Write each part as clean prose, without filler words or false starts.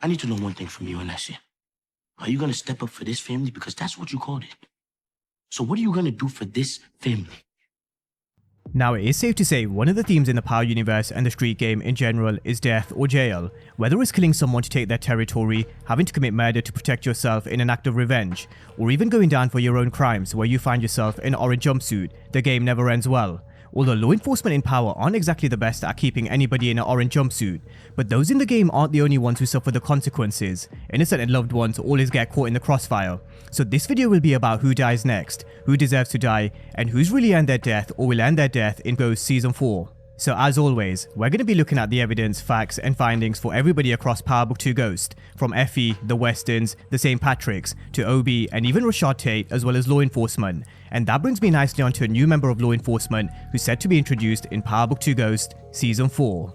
I need to know one thing from you, and that's it. Are you gonna step up for this family? Because that's what you called it. So what are you gonna do for this family? Now, it is safe to say one of the themes in the Power universe and the street game in general is death or jail. Whether it's killing someone to take their territory, having to commit murder to protect yourself in an act of revenge, or even going down for your own crimes where you find yourself in an orange jumpsuit, the game never ends well. Although law enforcement in Power aren't exactly the best at keeping anybody in an orange jumpsuit, but those in the game aren't the only ones who suffer the consequences. Innocent and loved ones always get caught in the crossfire. So this video will be about who dies next, who deserves to die, and who's really earned their death or will earn their death in Ghost Season 4. So as always, we're going to be looking at the evidence, facts and findings for everybody across Power Book 2 Ghost, from Effie, the Westons, the St Patricks, to Obi and even Rashad Tate, as well as law enforcement. And that brings me nicely onto a new member of law enforcement who's set to be introduced in Power Book 2 Ghost Season 4.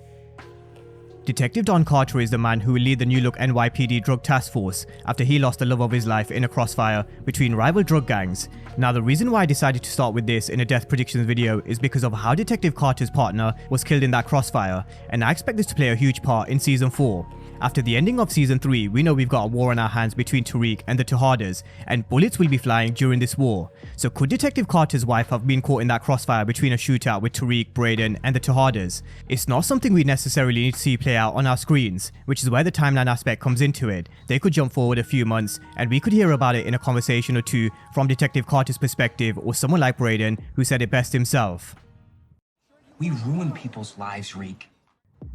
Detective Don Carter is the man who will lead the New Look NYPD drug task force after he lost the love of his life in a crossfire between rival drug gangs. Now, the reason why I decided to start with this in a death predictions video is because of how Detective Carter's partner was killed in that crossfire, and I expect this to play a huge part in Season 4. After the ending of Season 3, we know we've got a war on our hands between Tariq and the Tejadas, and bullets will be flying during this war. So could Detective Carter's wife have been caught in that crossfire between a shootout with Tariq, Brayden and the Tejadas? It's not something we necessarily need to see play out on our screens, which is where the timeline aspect comes into it. They could jump forward a few months, and we could hear about it in a conversation or two from Detective Carter's perspective, or someone like Brayden, who said it best himself. We ruin people's lives, Reek.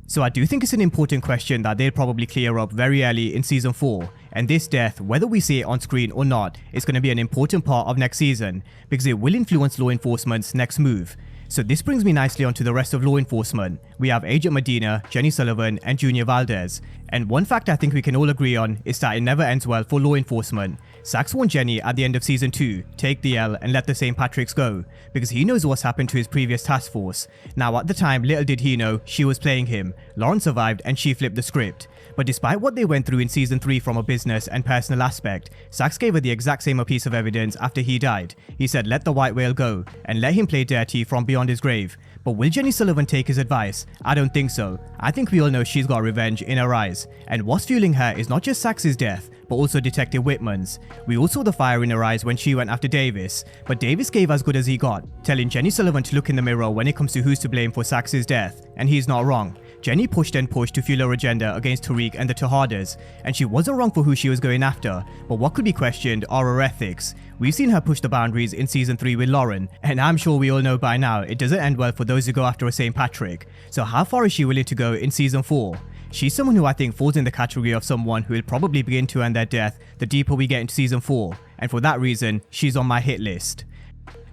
So I do think it's an important question that they'll probably clear up very early in Season 4, and this death, whether we see it on screen or not, is going to be an important part of next season, because it will influence law enforcement's next move. So this brings me nicely onto the rest of law enforcement. We have Agent Medina, Jenny Sullivan and Junior Valdez, and one fact I think we can all agree on is that it never ends well for law enforcement. Sax warned Jenny at the end of Season 2, take the L and let the St Patricks go, because he knows what's happened to his previous task force. Now at the time, little did he know she was playing him. Lauren survived and she flipped the script. But despite what they went through in Season 3 from a business and personal aspect, Sax gave her the exact same piece of evidence after he died. He said let the white whale go and let him play dirty from beyond his grave. But will Jenny Sullivan take his advice? I don't think so. I think we all know she's got revenge in her eyes. And what's fueling her is not just Sax's death, but also Detective Whitman's. We all saw the fire in her eyes when she went after Davis, but Davis gave as good as he got, telling Jenny Sullivan to look in the mirror when it comes to who's to blame for Sax's death, and he's not wrong. Jenny pushed and pushed to fuel her agenda against Tariq and the Tejadas, and she wasn't wrong for who she was going after, but what could be questioned are her ethics. We've seen her push the boundaries in Season 3 with Lauren, and I'm sure we all know by now it doesn't end well for those who go after a St. Patrick. So how far is she willing to go in Season 4? She's someone who I think falls in the category of someone who will probably begin to earn their death the deeper we get into Season 4, and for that reason, she's on my hit list.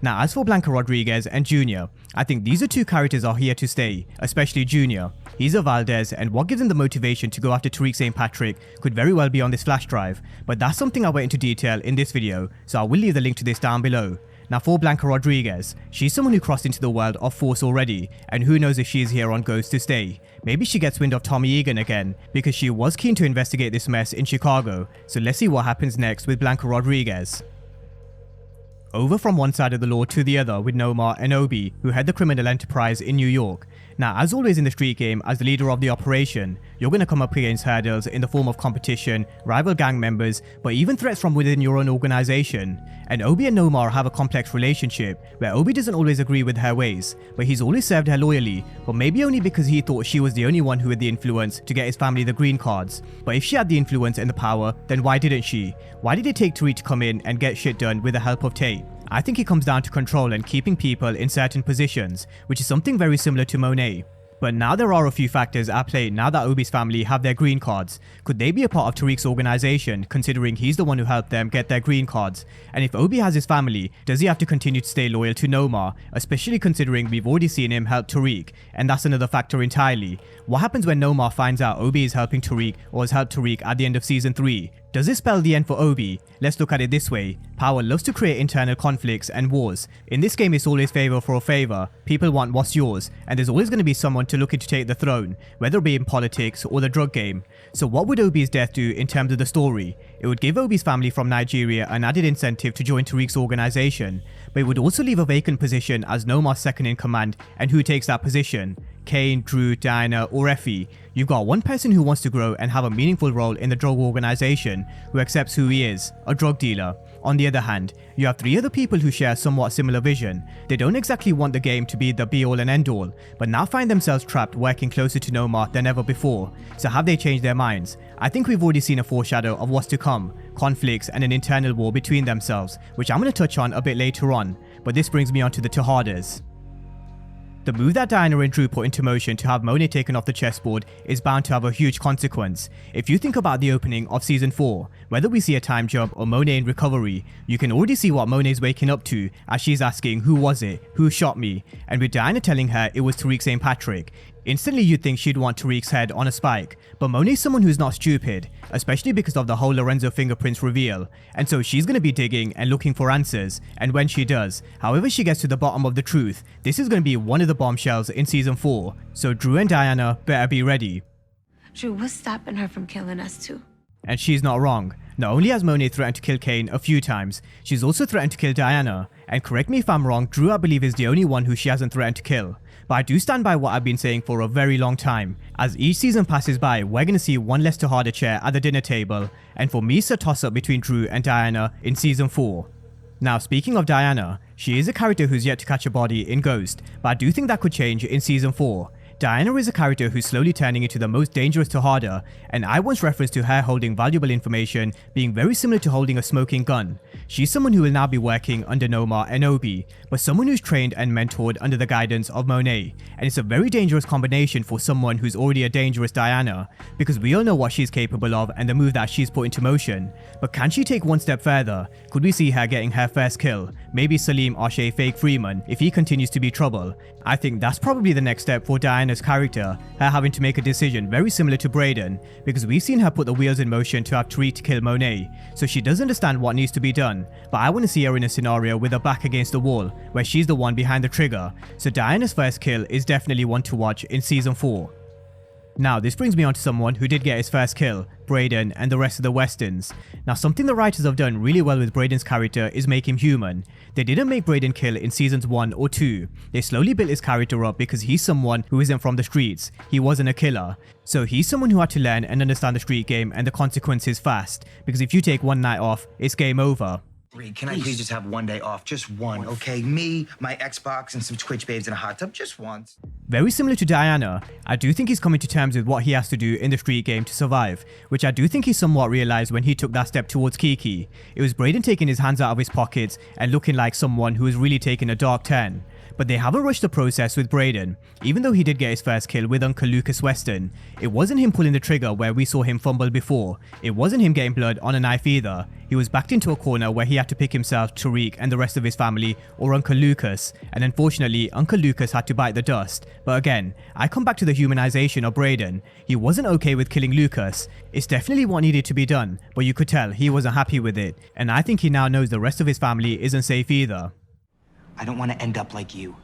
Now, as for Blanca Rodriguez and Junior, I think these are two characters are here to stay, especially Junior. He's a Valdez, and what gives him the motivation to go after Tariq St Patrick could very well be on this flash drive, but that's something I went into detail in this video, so I will leave the link to this down below. Now for Blanca Rodriguez, she's someone who crossed into the world of Force already, and who knows if she's here on Ghost to stay. Maybe she gets wind of Tommy Egan again, because she was keen to investigate this mess in Chicago, so let's see what happens next with Blanca Rodriguez. Over from one side of the law to the other with Nomar and Obi, who head the criminal enterprise in New York. Now, as always in the street game, as the leader of the operation, you're going to come up against hurdles in the form of competition, rival gang members, but even threats from within your own organization. And Obi and Nomar have a complex relationship, where Obi doesn't always agree with her ways, but he's always served her loyally, but maybe only because he thought she was the only one who had the influence to get his family the green cards. But if she had the influence and the power, then why didn't she? Why did it take Tariq to come in and get shit done with the help of Tate? I think it comes down to control and keeping people in certain positions, which is something very similar to Monet. But now there are a few factors at play now that Obi's family have their green cards. Could they be a part of Tariq's organization, considering he's the one who helped them get their green cards? And if Obi has his family, does he have to continue to stay loyal to Nomar, especially considering we've already seen him help Tariq, and that's another factor entirely. What happens when Nomar finds out Obi is helping Tariq or has helped Tariq at the end of Season 3? Does this spell the end for Obi? Let's look at it this way. Power loves to create internal conflicts and wars. In this game, it's always favor for a favor. People want what's yours, and there's always going to be someone to looking to take the throne, whether it be in politics or the drug game. So what would Obi's death do in terms of the story? It would give Obi's family from Nigeria an added incentive to join Tariq's organization, but it would also leave a vacant position as Nomar's second in command, and who takes that position? Kane, Drew, Diana, or Effie, you've got one person who wants to grow and have a meaningful role in the drug organization who accepts who he is, a drug dealer. On the other hand, you have 3 other people who share somewhat similar vision. They don't exactly want the game to be the be-all and end-all, but now find themselves trapped working closer to Nomar than ever before. So have they changed their minds? I think we've already seen a foreshadow of what's to come, conflicts and an internal war between themselves, which I'm going to touch on a bit later on, but this brings me on to the Tejadas. The move that Diana and Drew put into motion to have Monet taken off the chessboard is bound to have a huge consequence. If you think about the opening of season 4, whether we see a time jump or Monet in recovery, you can already see what Monet's waking up to as she's asking who was it, who shot me, and with Diana telling her it was Tariq St Patrick. Instantly you'd think she'd want Tariq's head on a spike, but Monet's someone who's not stupid, especially because of the whole Lorenzo fingerprints reveal, and so she's going to be digging and looking for answers, and when she does, however she gets to the bottom of the truth, this is going to be one of the bombshells in season 4, so Drew and Diana better be ready. Drew, what's stopping her from killing us too? And she's not wrong. Not only has Monet threatened to kill Kane a few times, she's also threatened to kill Diana, and correct me if I'm wrong, Drew I believe is the only one who she hasn't threatened to kill. But I do stand by what I've been saying for a very long time. As each season passes by, we're going to see one less Tejada chair at the dinner table, and for me it's a toss-up between Drew and Diana in season 4. Now speaking of Diana, she is a character who's yet to catch a body in Ghost, but I do think that could change in season 4. Diana is a character who's slowly turning into the most dangerous Tejada, and I once referenced to her holding valuable information being very similar to holding a smoking gun. She's someone who will now be working under Nomar and Obi, but someone who's trained and mentored under the guidance of Monet, and it's a very dangerous combination for someone who's already a dangerous Diana, because we all know what she's capable of and the move that she's put into motion. But can she take one step further? Could we see her getting her first kill? Maybe Salim Ashe Fake Freeman if he continues to be trouble. I think that's probably the next step for Diana's character, her having to make a decision very similar to Brayden, because we've seen her put the wheels in motion to have Tariq to kill Monet, so she does understand what needs to be done, but I want to see her in a scenario with her back against the wall, where she's the one behind the trigger, so Diana's first kill is definitely one to watch in season 4. Now this brings me on to someone who did get his first kill, Brayden and the rest of the Westons. Now something the writers have done really well with Brayden's character is make him human. They didn't make Brayden kill in seasons 1 or 2. They slowly built his character up because he's someone who isn't from the streets. He wasn't a killer. So he's someone who had to learn and understand the street game and the consequences fast, because if you take one night off, it's game over. Can I please just have one day off? Just one, okay? Me, my Xbox, and some Twitch babes in a hot tub, just once. Very similar to Diana, I do think he's coming to terms with what he has to do in the street game to survive, which I do think he somewhat realized when he took that step towards Kiki. It was Brayden taking his hands out of his pockets and looking like someone who was really taking a dark turn. But they haven't rushed the process with Brayden. Even though he did get his first kill with Uncle Lucas Weston, it wasn't him pulling the trigger where we saw him fumble before. It wasn't him getting blood on a knife either. He was backed into a corner where he had to pick himself, Tariq and the rest of his family, or Uncle Lucas, and unfortunately Uncle Lucas had to bite the dust. But again, I come back to the humanization of Brayden. He wasn't okay with killing Lucas. It's definitely what needed to be done, but you could tell he wasn't happy with it, and I think he now knows the rest of his family isn't safe either. I don't want to end up like you.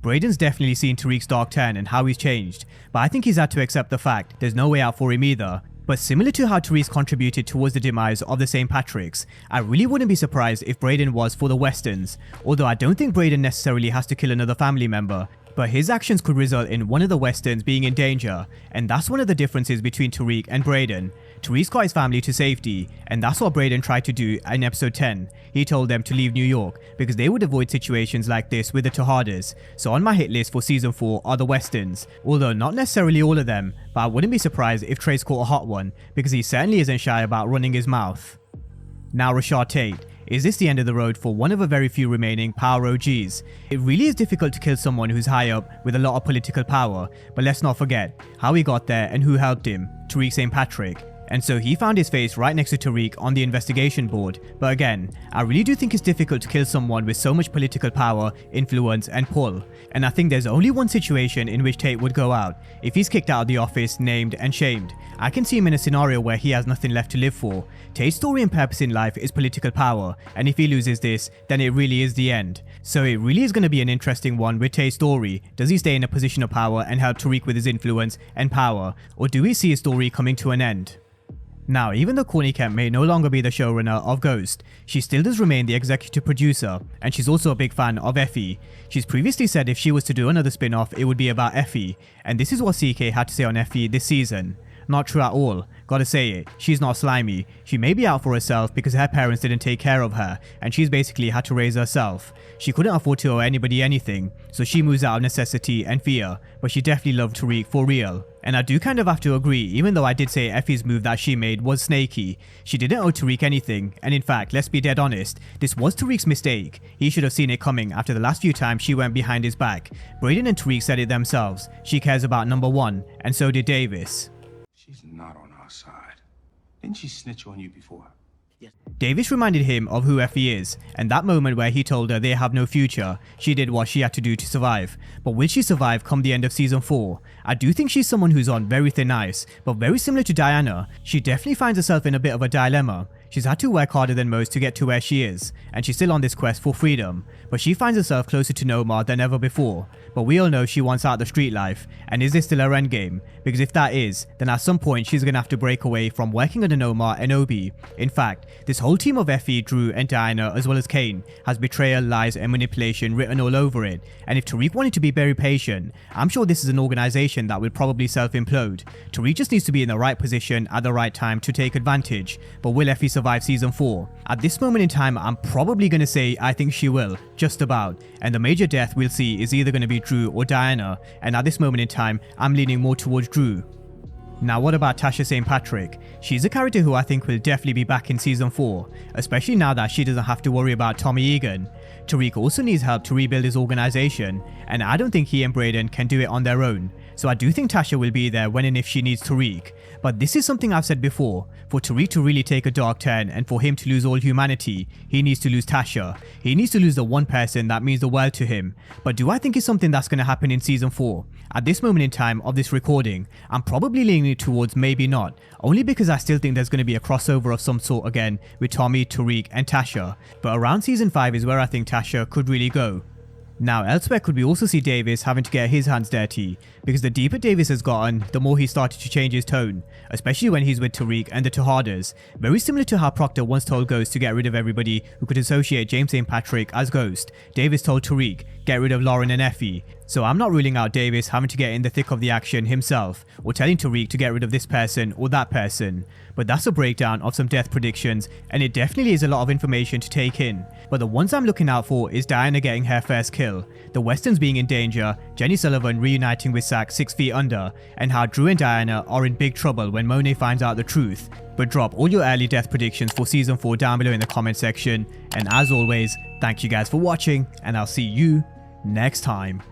Brayden's definitely seen Tariq's dark turn and how he's changed, but I think he's had to accept the fact there's no way out for him either. But similar to how Tariq's contributed towards the demise of the St Patricks, I really wouldn't be surprised if Brayden was for the Westons, although I don't think Brayden necessarily has to kill another family member. But his actions could result in one of the Westons being in danger, and that's one of the differences between Tariq and Brayden. Tariq's got his family to safety, and that's what Brayden tried to do in episode 10. He told them to leave New York, because they would avoid situations like this with the Tejadas. So on my hit list for season 4 are the Westons, although not necessarily all of them, but I wouldn't be surprised if Trey's caught a hot one, because he certainly isn't shy about running his mouth. Now Rashad Tate. Is this the end of the road for one of a very few remaining power OGs? It really is difficult to kill someone who's high up with a lot of political power, but let's not forget how he got there and who helped him, Tariq St Patrick. And so he found his face right next to Tariq on the investigation board. But again, I really do think it's difficult to kill someone with so much political power, influence and pull. And I think there's only one situation in which Tate would go out. If he's kicked out of the office, named and shamed, I can see him in a scenario where he has nothing left to live for. Tate's story and purpose in life is political power, and if he loses this, then it really is the end. So it really is going to be an interesting one with Tate's story. Does he stay in a position of power and help Tariq with his influence and power, or do we see his story coming to an end? Now, even though Courtney Kemp may no longer be the showrunner of Ghost, she still does remain the executive producer, and she's also a big fan of Effie. She's previously said if she was to do another spin-off, it would be about Effie, and this is what CK had to say on Effie this season. Not true at all. Gotta say it, she's not slimy. She may be out for herself because her parents didn't take care of her, and she's basically had to raise herself. She couldn't afford to owe anybody anything, so she moves out of necessity and fear, but she definitely loved Tariq for real. And I do kind of have to agree, even though I did say Effie's move that she made was snaky. She didn't owe Tariq anything, and in fact, let's be dead honest, this was Tariq's mistake. He should have seen it coming after the last few times she went behind his back. Brayden and Tariq said it themselves, she cares about number one, and so did Davis. She's not on our side. Didn't she snitch on you before? Davis reminded him of who Effie is, and that moment where he told her they have no future, she did what she had to do to survive. But will she survive come the end of season 4? I do think she's someone who's on very thin ice, but very similar to Diana, she definitely finds herself in a bit of a dilemma. She's had to work harder than most to get to where she is, and she's still on this quest for freedom, but she finds herself closer to Nomad than ever before. But we all know she wants out the street life, and is this still her endgame? Because if that is, then at some point she's gonna have to break away from working under Nomad and Obi. In fact, this whole team of Effie, Drew and Diana as well as Kane has betrayal, lies and manipulation written all over it, and if Tariq wanted to be very patient, I'm sure this is an organization that will probably self-implode. Tariq just needs to be in the right position at the right time to take advantage, but will Effie survive season 4? At this moment in time, I'm probably gonna say I think she will, just about, and the major death we'll see is either gonna be Drew or Diana, and at this moment in time, I'm leaning more towards Drew. Now what about Tasha St Patrick? She's a character who I think will definitely be back in season 4, especially now that she doesn't have to worry about Tommy Egan. Tariq also needs help to rebuild his organization, and I don't think he and Brayden can do it on their own, so I do think Tasha will be there when and if she needs Tariq. But this is something I've said before, for Tariq to really take a dark turn and for him to lose all humanity, he needs to lose Tasha. He needs to lose the one person that means the world to him. But do I think it's something that's going to happen in season 4? At this moment in time of this recording, I'm probably leaning towards maybe not, only because I still think there's going to be a crossover of some sort again with Tommy, Tariq and Tasha. But around season 5 is where I think Tasha could really go. Now elsewhere could we also see Davis having to get his hands dirty, because the deeper Davis has gotten, the more he started to change his tone, especially when he's with Tariq and the Tejadas, very similar to how Proctor once told Ghost to get rid of everybody who could associate James St Patrick as Ghost. Davis told Tariq, get rid of Lauren and Effie. So I'm not ruling out Davis having to get in the thick of the action himself, or telling Tariq to get rid of this person or that person. But that's a breakdown of some death predictions, and it definitely is a lot of information to take in. But the ones I'm looking out for is Diana getting her first kill, the Westons being in danger, Jenny Sullivan reuniting with Sack 6 feet under, and how Drew and Diana are in big trouble when Monet finds out the truth. But drop all your early death predictions for season 4 down below in the comment section, and as always, thank you guys for watching, and I'll see you next time.